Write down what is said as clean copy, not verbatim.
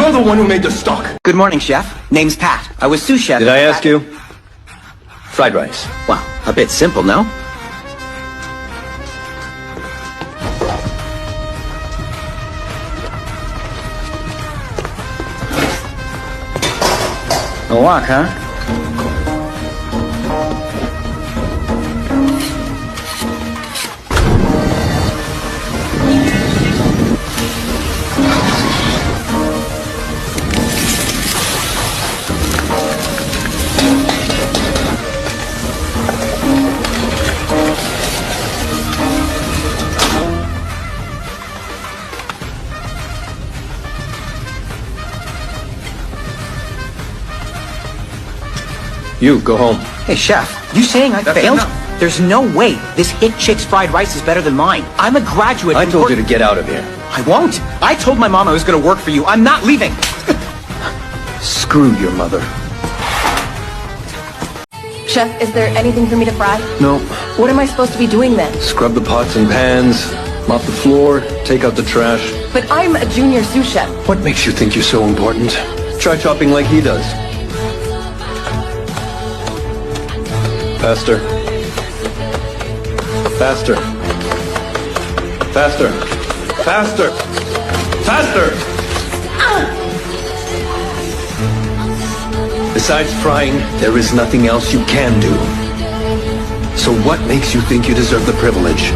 You're the one who made the stock. Good morning, chef. Name's Pat. I was sous chef. Did I ask you? Fried rice. Well, a bit simple, no? A walk, huh? You, go home. Hey, chef, you saying I failed? enough. There's no way this hit chick's fried rice is better than mine. I'm a graduate. I told you to get out of here. I won't. I told my mom I was going to work for you. I'm not leaving. Screw your mother. Chef, is there anything for me to fry? No. What am I supposed to be doing then? Scrub the pots and pans, mop the floor, take out the trash. But I'm a junior sous chef. What makes you think you're so important? Try chopping like he does. Faster. Faster. Faster. Faster. Faster! Besides frying, there is nothing else you can do. So what makes you think you deserve the privilege?